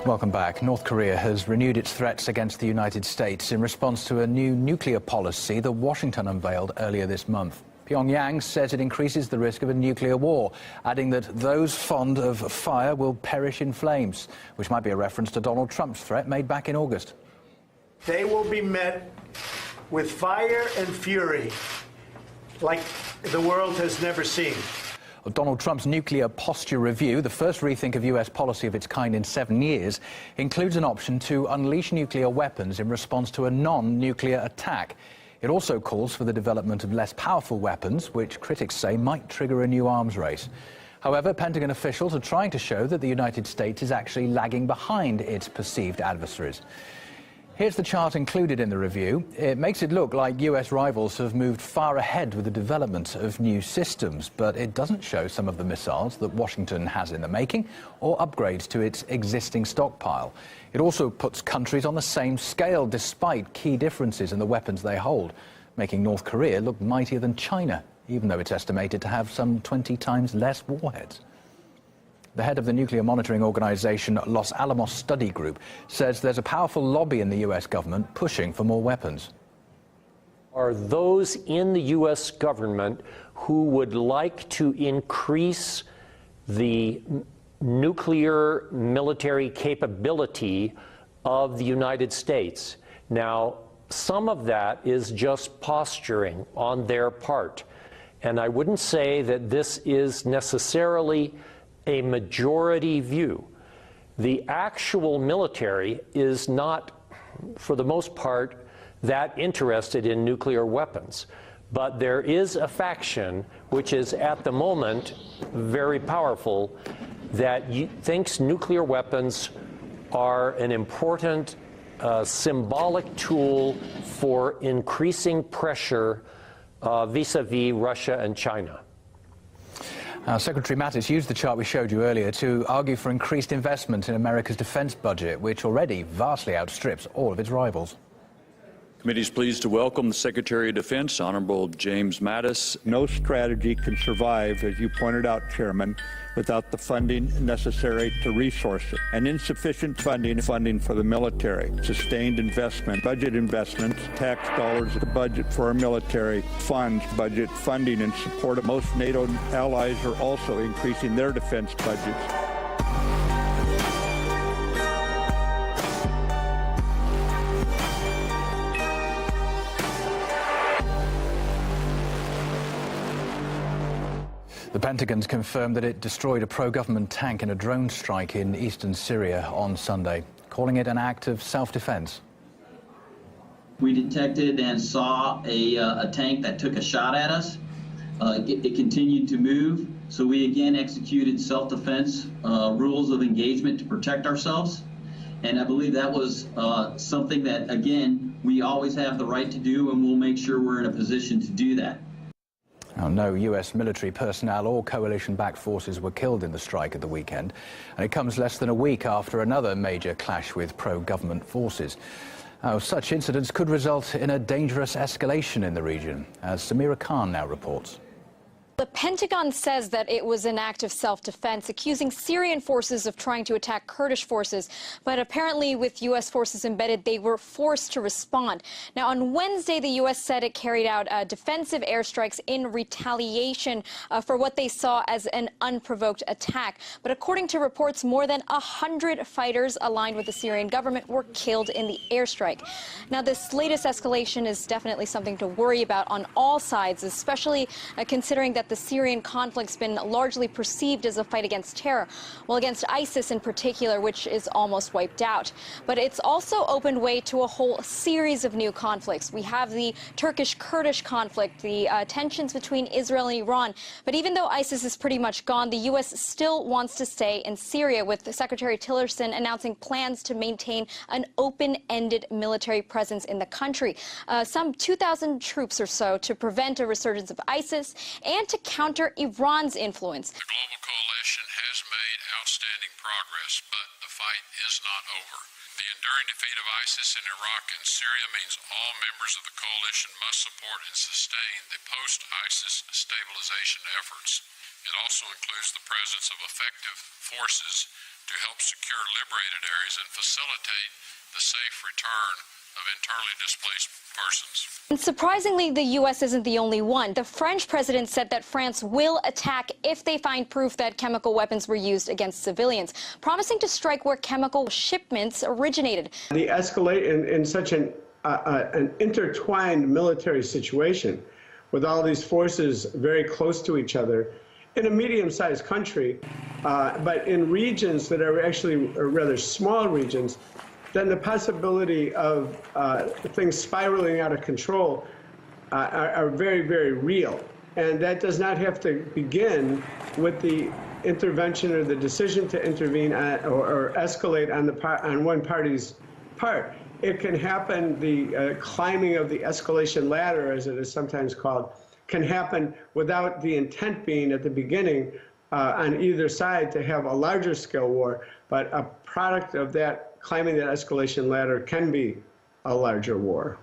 Welcome back. North Korea has renewed its threats against the United States in response to a new nuclear policy that Washington unveiled earlier this month. Pyongyang says it increases the risk of a nuclear war, adding that those fond of fire will perish in flames, which might be a reference to Donald Trump's threat made back in August. They will be met with fire and fury like the world has never seen. Donald Trump's nuclear posture review, the first rethink of U.S. policy of its kind in 7 years, includes an option to unleash nuclear weapons in response to a non-nuclear attack. It also calls for the development of less powerful weapons, which critics say might trigger a new arms race. However, Pentagon officials are trying to show that the United States is actually lagging behind its perceived adversaries. Here's the chart included in the review. It makes it look like U.S. rivals have moved far ahead with the development of new systems, but it doesn't show some of the missiles that Washington has in the making or upgrades to its existing stockpile. It also puts countries on the same scale despite key differences in the weapons they hold, making North Korea look mightier than China, even though it's estimated to have some 20 times less warheads. The head of the nuclear monitoring organization Los Alamos Study Group says there's a powerful lobby in the U.S. government pushing for more weapons. Are those in the U.S. government who would like to increase the nuclear military capability of the United States. Now, some of that is just posturing on their part. And I wouldn't say that this is necessarily a majority view. The actual military is not, for the most part, that interested in nuclear weapons. But there is a faction which is at the moment very powerful that thinks nuclear weapons are an important symbolic tool for increasing pressure vis-a-vis Russia and China. Secretary Mattis used the chart we showed you earlier to argue for increased investment in America's defense budget, which already vastly outstrips all of its rivals. The committee is pleased to welcome the Secretary of Defense, Honorable James Mattis. No strategy can survive, as you pointed out, Chairman, without the funding necessary to resource it. And insufficient funding for the military, sustained investment, budget investments, tax dollars, the budget for our military, funds, budget funding in support of most NATO allies are also increasing their defense budgets. The Pentagon's confirmed that it destroyed a pro-government tank in a drone strike in eastern Syria on Sunday, calling it an act of self-defense. We detected and saw a tank that took a shot at us. It continued to move, so we again executed self-defense rules of engagement to protect ourselves. And I believe that was something that, again, we always have the right to do, and we'll make sure we're in a position to do that. Now, no U.S. military personnel or coalition-backed forces were killed in the strike at the weekend, and it comes less than a week after another major clash with pro-government forces. Now, such incidents could result in a dangerous escalation in the region, as Samira Khan now reports. The Pentagon says that it was an act of self-defense, accusing Syrian forces of trying to attack Kurdish forces. But apparently, with U.S. forces embedded, they were forced to respond. Now, on Wednesday, the U.S. said it carried out defensive airstrikes in retaliation for what they saw as an unprovoked attack. But according to reports, more than 100 fighters aligned with the Syrian government were killed in the airstrike. Now, this latest escalation is definitely something to worry about on all sides, especially considering that the Syrian conflict's been largely perceived as a fight against terror, well, against ISIS in particular, which is almost wiped out. But it's also opened way to a whole series of new conflicts. We have the Turkish-Kurdish conflict, the tensions between Israel and Iran. But even though ISIS is pretty much gone, the U.S. still wants to stay in Syria, with Secretary Tillerson announcing plans to maintain an open-ended military presence in the country. Some 2,000 troops or so to prevent a resurgence of ISIS and to counter Iran's influence. The global coalition has made outstanding progress, but the fight is not over. The enduring defeat of ISIS in Iraq and Syria means all members of the coalition must support and sustain the post-ISIS stabilization efforts. It also includes the presence of effective forces to help secure liberated areas and facilitate the safe return of internally displaced persons. And surprisingly, the U.S. isn't the only one. The French president said that France will attack if they find proof that chemical weapons were used against civilians, promising to strike where chemical shipments originated. The escalate in such an intertwined military situation, with all these forces very close to each other, in a medium-sized country, but in regions that are actually rather small regions, then the possibility of things spiraling out of control are very, very real. And that does not have to begin with the intervention or the decision to intervene or escalate on one party's part. It can happen, the climbing of the escalation ladder, as it is sometimes called, can happen without the intent being at the beginning on either side to have a larger scale war, but a product of that climbing that escalation ladder can be a larger war.